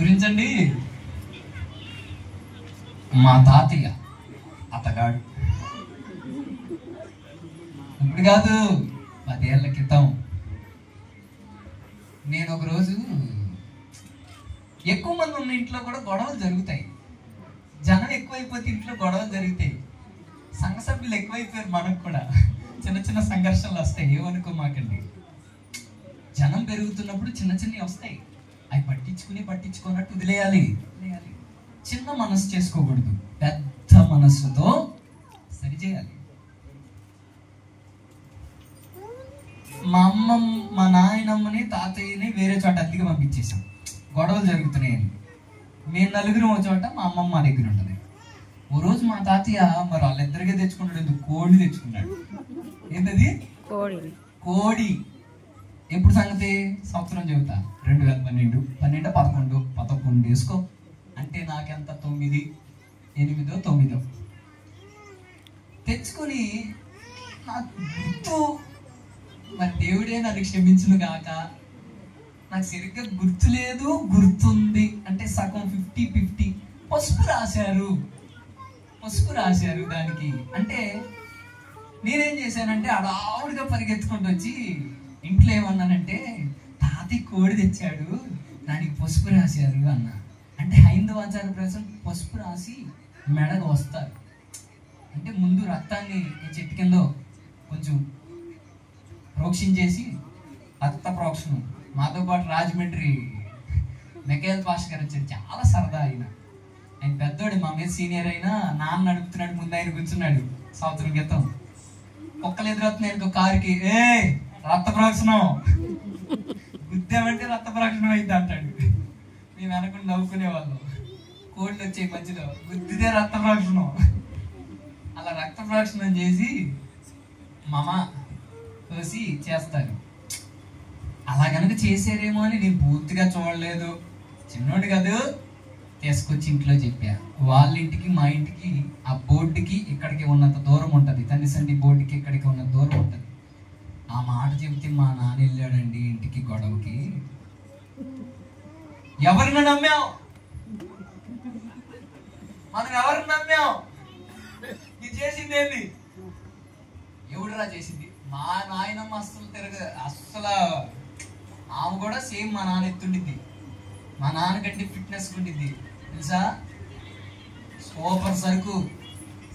గురించండి మా తాతయ్య అతగాడు ఇప్పుడు కాదు 10 ఏళ్ల క్రితం నేను ఒకరోజు ఎక్కువ మంది ఉన్న ఇంట్లో కూడా గొడవలు జరుగుతాయి. జనం ఎక్కువైపోతే ఇంట్లో గొడవలు జరుగుతాయి. సంఘ సభ్యులు ఎక్కువైపోయారు, మనకు కూడా చిన్న చిన్న సంఘర్షణలు వస్తాయి. ఏమనుకోమాకండి. జనం పెరుగుతున్నప్పుడు చిన్న చిన్నవి వస్తాయి. అవి పట్టించుకున్నట్టు వదిలేయాలి. చిన్న మనసు చేసుకోకూడదు, పెద్ద మనస్సుతో సరిచేయాలి. మా అమ్మమ్మ మా నాయనమ్మని తాతయ్యని వేరే చోట అద్దెకి పంపించేసాం. గొడవలు జరుగుతున్నాయని మేము నలుగురం ఒక చోట, మా అమ్మమ్మ మా దగ్గర ఉంటుంది. ఓ రోజు మా తాతయ్య మరి వాళ్ళిద్దరికే తెచ్చుకున్నాడు, కోడి తెచ్చుకున్నాడు. ఏంటది? కోడి. ఎప్పుడు సంగతి? సంవత్సరం చెబుతా, 2012, 12, 11 వేసుకో. అంటే నాకెంత 9, 8, 9 తెచ్చుకొని నాకు గుర్తు, మరి దేవుడే నన్ను క్షమించును గాక, నాకు సరిగ్గా గుర్తు లేదు, గుర్తుంది అంటే సగం 50-50. పసుపు రాశారు దానికి. అంటే నేనేం చేశానంటే అడావుడిగా పరిగెత్తుకుంటూ వచ్చి ఇంట్లో ఏమన్నానంటే, తాతయ్య కోడి తెచ్చాడు, దానికి పసుపు రాశారు అన్నా. అంటే హైందవాచార ప్రకారం పసుపు రాసి మెడగా వస్తారు. అంటే ముందు రక్తాన్ని చెట్టు కింద కొంచెం ప్రోక్షించేసి, రక్త ప్రోక్షణం. మాతో పాటు రాజమండ్రి మెకేల్ పాష్ గారు వచ్చారు. చాలా సరదా ఆయన పెద్దోడు, మా మీద సీనియర్ అయినా. నాన్న నడుపుతున్నాడు, ముందు ఆయన కూర్చున్నాడు. సంవత్సరం క్రితం ఒక్కలు ఎదురవుతున్నాయి కారుకి, రక్త ప్రోక్షణం గుద్దామంటే రక్త ప్రోక్షణం అయితే అంటాడు. మేము అనుకుని నవ్వుకునేవాళ్ళం. కోళ్ళు వచ్చే మధ్యలో గుద్దితే రక్త ప్రోక్షణం. అలా రక్త ప్రోక్షణం చేసి మామ కోసి చేస్తారు. అలా కనుక చేసారేమో అని నేను పూర్తిగా చూడలేదు. చిన్నోడు కాదు, తీసుకొచ్చి ఇంట్లో చెప్పా. వాళ్ళ ఇంటికి మా ఇంటికి ఆ బోర్డుకి ఇక్కడికి ఉన్నంత దూరం ఉంటుంది. తల్లిసండి బోర్డుకి ఇక్కడికి ఉన్నంత దూరం ఉంటుంది. ఆ మాట చెబితే మా నాన్న వెళ్ళాడండి ఇంటికి గొడవకి. ఎవరిని నమ్మావు? మనం ఎవరిని నమ్మావు? ఇది చేసింది ఏంది? ఎవడురా చేసింది? మా నాయనమ్మ అస్సలు ఆమె కూడా సేమ్ మా నాన్న ఎత్తుండిద్ది. మా నాన్న కంటే ఫిట్నెస్ ఉండిద్ది తెలుసా. సూపర్ సరుకు.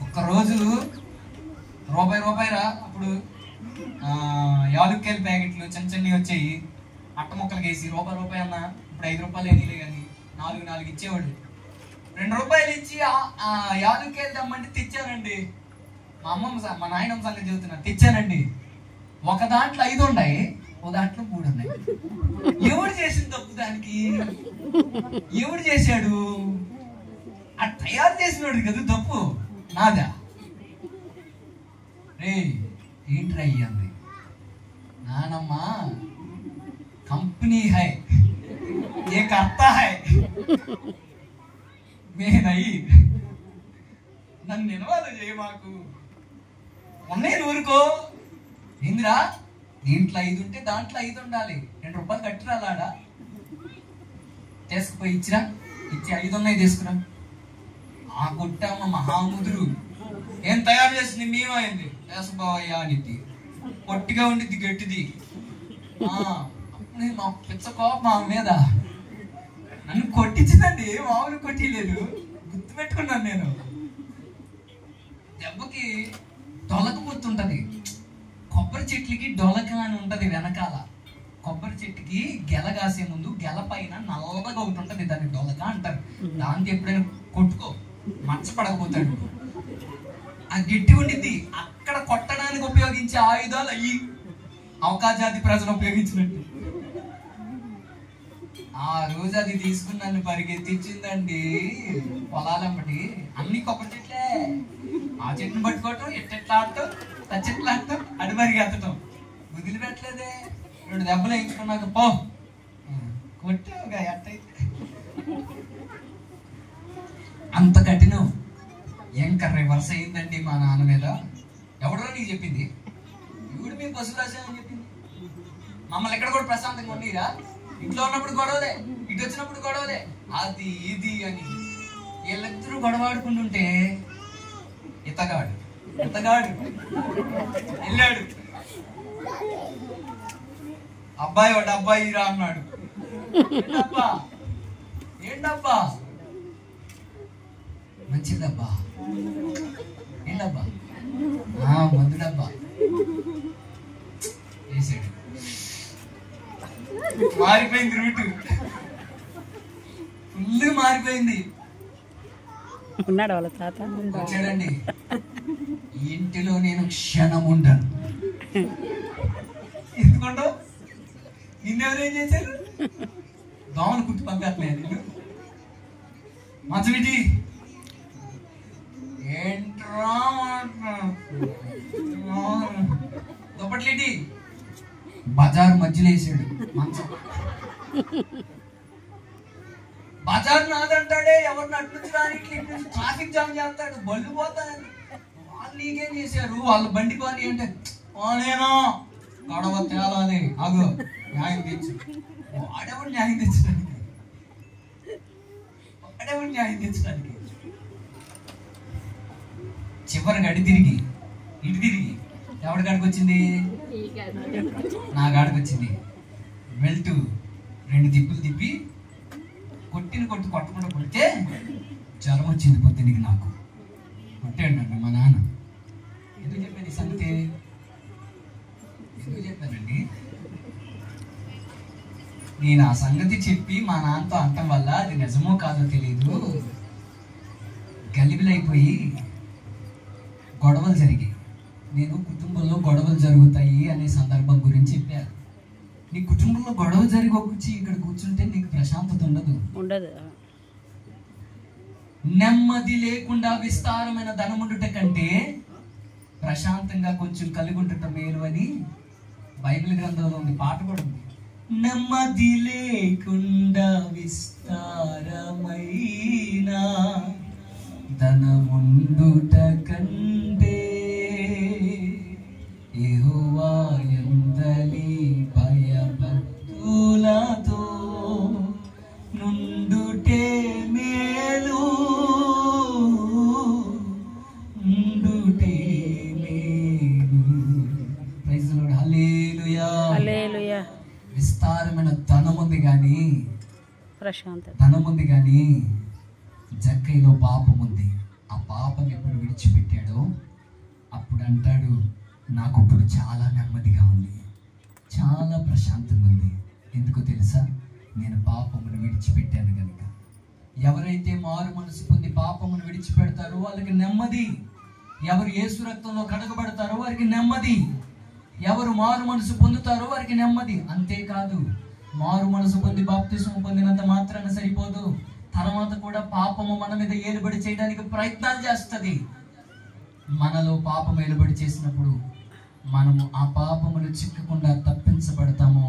ఒక్కరోజు రూపాయి రా. అప్పుడు యాలుక్కాయల ప్యాకెట్లు చిన్న వచ్చాయి. అట్ట ముక్కలకి వేసి రూపాయి అన్న. ఇప్పుడు 5 రూపాయలు ఏనీలే కానీ 4 ఇచ్చేవాడు. 2 రూపాయలు ఇచ్చి యాలుక్కాయలు తెమ్మంటే తెచ్చానండి. మా నాయనమ్మ సంగతి చెబుతున్నా, తెచ్చానండి. ఒక దాంట్లో 5 ఉన్నాయి, ఒక దాంట్లో 3 ఉన్నాయి. ఎవడు చేసింది తప్పు దానికి? ఎవడు చేశాడు? ఆ తయారు చేసినోడు కదా తప్పు, నాదా? రే ఏంట్రా అయ్యింది? నానమ్మ కంపెనీ హై, ఏ కర్తా హై, మేనయి నన్ను నిలవాలి చేయ. మాకు ఉన్నాయి ఊరుకో. ఏందిరా? దీంట్లో 5 ఉంటే దాంట్లో 5 ఉండాలి. 2 రూపాయలు కట్టిరాలాడా? తీసుకుపోయి ఇచ్చి 5 ఉన్నాయి తీసుకురా. ఆ కొట్టమ్మ మహాముదురు ఏం తయారు చేసింది? మేమైంది వేసబావయ్యా అనిద్ది. పొట్టిగా ఉండిద్ది, గట్టిది. మా పిచ్చ కోపం మా మీద నన్ను కొట్టించిందండి. మామూలు కొట్టిలేదు, గుర్తుపెట్టుకున్నాను నేను. దెబ్బకి డొలక పొత్తుంటది. కొబ్బరి చెట్లకి డొలక అని ఉంటది వెనకాల. కొబ్బరి చెట్టుకి గెల కాసే ముందు గెల పైన నల్లగా ఒకటి ఉంటది, దాన్ని డొలక అంటారు. దాంతో ఎప్పుడైనా కొట్టుకో, మచ్చపడకపోతాడు. ఆ గట్టి ఉండిద్ది. అక్కడ కొట్టడానికి ఉపయోగించే ఆయుధాలు అయ్యి అవకాశాది ప్రజలు ఉపయోగించినట్టు. ఆ రోజు అది తీసుకుని నన్ను పరిగెత్తించిందండి పొలాలమ్మటి. అన్ని కొబ్బరి చెట్లే. ఆ చెట్టును పట్టుకోవటం, ఎట్టెట్లా ఆడటం, చెట్లు ఆడటం, అడి పరిగెత్తటం. వదిలి పెట్టలేదే. 2 దెబ్బలు వేయించుకున్నాక పో కొట్టావుగా ఎట్టయితే. అంత కఠినం. ఇంకా రివర్స్ అయిందండి మా నాన్న మీద. ఎవడో నీకు చెప్పింది? ఇప్పుడు మీ పశువు రాశామని చెప్పింది. మమ్మల్ని ఎక్కడ కూడా ప్రశాంతంగా ఉండీరా? ఇంట్లో ఉన్నప్పుడు గొడవలే, ఇది వచ్చినప్పుడు గొడవలే, అది ఇది అని. వీళ్ళిద్దరూ గొడవ ఆడుకుంటుంటే ఇతగాడు వెళ్ళాడు. అబ్బాయి వాడు అబ్బాయి రా అన్నాడు. ఏంటబ్బా? మంచిదబ్బా. ఏంటబ్బా? మందు డబ్బా వేసాడు. మారిపోయింది రూటు, ఫుల్ మారిపోయింది. ఉన్నాడు వాళ్ళ తాత. వచ్చాడండి. ఇంటిలో నేను క్షణం ఉండను. ఎందుకుంటావు? నిన్నెవరేం చేశారు? దోమలు కుట్టి పంపట్లేదు. నేను మంచమిటి ఏంట్రా దుప్పట్లేటి బజార్ మధ్యలో వేసాడు మంచం. బజార్ నాదంటాడే, ఎవరిని అడ్డుంచడానికి ట్రాఫిక్ జామ్ చేస్తాడు, బళ్ళు పోతాయని. వాళ్ళు నీకేం చేశారు? వాళ్ళు బండి కొని అంటే నేనా గొడవ తేలాలి, అగో న్యాయం తెచ్చు. వాడెవడు న్యాయం తెచ్చడానికి? చివరికి ఇటు తిరిగి ఎవరి కాడికి వచ్చింది? నా కాడికి వచ్చింది. బెల్ట్ 2 తిప్పులు తిప్పి కొట్టకుండా కొడితే జ్వరం వచ్చింది పొద్దునికి. నాకు కొట్టాడు నన్ను మా నాన్న. ఎందుకు చెప్పాను ఈ సంగతి? ఎందుకు చెప్పానండి? నేను ఆ సంగతి చెప్పి మా నాన్నతో అంటం వల్ల అది నిజమో కాదో తెలియదు, గలిబిలైపోయి గొడవలు జరిగాయి. నేను కుటుంబంలో గొడవలు జరుగుతాయి అనే సందర్భం గురించి చెప్పాను. నీ కుటుంబంలో గొడవ జరిగి వచ్చి ఇక్కడ కూర్చుంటే నీకు ప్రశాంతత ఉండదు. నెమ్మది లేకుండా విస్తారమైన ధనముండుట కంటే ప్రశాంతంగా కొంచెం కలిగి ఉండటం మేలు అని బైబిల్ గ్రంథంలో ఉంది. పాట కూడా ఉంది. నెమ్మది లేకుండా విస్తారమైన ధనముండుట కంటే యెహోవా యందలి భయభక్తులతో నుండుటే మేలు, నుండుటే మేలు. Praise the Lord. Hallelujah, hallelujah. విస్తారమైన ధనం ఉంది కానీ జక్కైలో పాపం ఉంది. ఆ పాపం ఎప్పుడు విడిచిపెట్టాడో అప్పుడు అంటాడు, నాకు ఇప్పుడు చాలా నెమ్మదిగా ఉంది, చాలా ప్రశాంతంగా ఉంది. ఎందుకో తెలుసా? నేను పాపమును విడిచిపెట్టాను కనుక. ఎవరైతే మారు మనసు పొంది పాపమును విడిచిపెడతారో వాళ్ళకి నెమ్మది. ఎవరు యేసు రక్తంలో కడగబడతారో వారికి నెమ్మది. ఎవరు మారు మనసు పొందుతారో వారికి నెమ్మది. అంతేకాదు, మారు మనసు పొంది బాప్తిస్మం పొందినంత మాత్రాన సరిపోదు. తర్వాత కూడా పాపము మన మీద ఏలుబడి చేయడానికి ప్రయత్నాలు చేస్తుంది. మనలో పాపం ఏలుబడి చేసినప్పుడు మనము ఆ పాపమును చిక్కకుండా తప్పించబడతామో,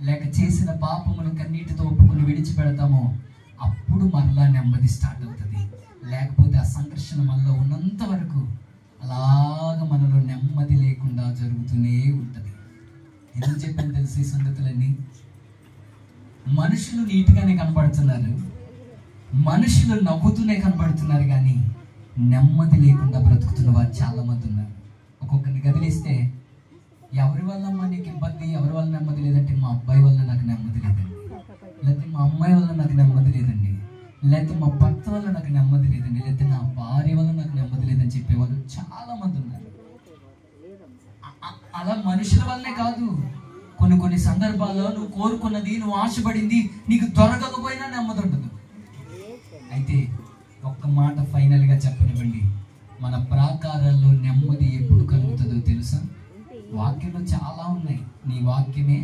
లేక చేసిన పాపమును కన్నీటితో ఒప్పుకుని విడిచిపెడతామో, అప్పుడు మరలా నెమ్మది స్టార్ట్ అవుతుంది. లేకపోతే ఆ సంఘర్షణ మనలో ఉన్నంత వరకు అలాగ మనలో నెమ్మది లేకుండా జరుగుతూనే ఉంటుంది. ఎందుకు చెప్పాను తెలిసి ఈ సంగతులన్నీ? మనుషులు నీట్గానే కనబడుతున్నారు, మనుషులు నవ్వుతూనే కనబడుతున్నారు, కానీ నెమ్మది లేకుండా బ్రతుకుతున్న వారు చాలా మంది ఉన్నారు. ఒక్కొక్కరిని గదిలిస్తే ఎవరి వల్ల నీకు ఇబ్బంది, ఎవరి వల్ల నెమ్మది లేదంటే మా అబ్బాయి వల్ల నాకు నెమ్మది లేదండి, లేకపోతే మా అమ్మాయి వల్ల నాకు నెమ్మది లేదండి, లేకపోతే మా భర్త వల్ల నాకు నెమ్మది లేదండి, లేకపోతే నా భార్య వల్ల నాకు నెమ్మది లేదని చెప్పేవాళ్ళు చాలా మంది ఉన్నారు. అలా మనుషుల వల్లనే కాదు, కొన్ని సందర్భాల్లో నువ్వు కోరుకున్నది, నువ్వు ఆశపడింది నీకు దొరకకపోయినా నెమ్మది ఉండదు. అయితే ఒక్క మాట ఫైనల్గా చెప్పనివ్వండి, మన ప్రాకారాల్లో నెమ్మది ఎప్పుడు కలుగుతుందో తెలుసా? వాక్యంలో చాలా ఉన్నాయి. నీ వాక్యమే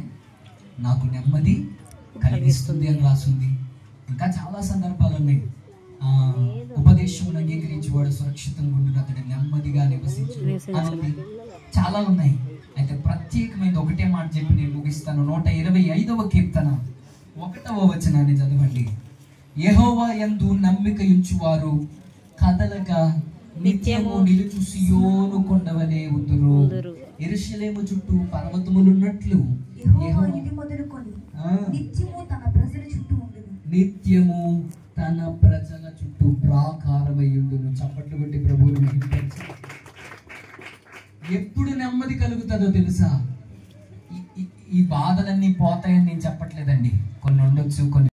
నాకు నెమ్మది కలిగిస్తుంది అని రాసింది. ఇంకా చాలా సందర్భాలు ఉన్నాయి. ఉపదేశమును అంగీకరించేవాడు సురక్షితంగా ఉండును, అతడు నెమ్మదిగా నివసించు అని చాలా ఉన్నాయి. అయితే ప్రత్యేకమైన ఒకటే మాట చెప్పి నేను ముగిస్తాను. 125వ కీర్తన 1వ వచనాన్ని చదవండి. యెహోవా యందు నమ్మిక ఉంచువారు కదలక నిత్యము నిలుచు సియోను కొండవలే ఉందురు. యెరూషలేము చుట్టూ పర్వతములున్నట్లు యెహోవా ఇది మొదలుకొని నిత్యము తన ప్రజల చుట్టూ ఉండును. నిత్యము తన ప్రజల చుట్టూ ప్రాకారమయ్యుండును. చప్పట్లు కొట్టి ప్రభువుని మహిమపరచు. ఎప్పుడు నెమ్మది కలుగుతుందో తెలుసా? ఈ బాధలన్నీ పోతాయని నేను చెప్పట్లేదండి. కొన్ని ఉండొచ్చు, కొన్ని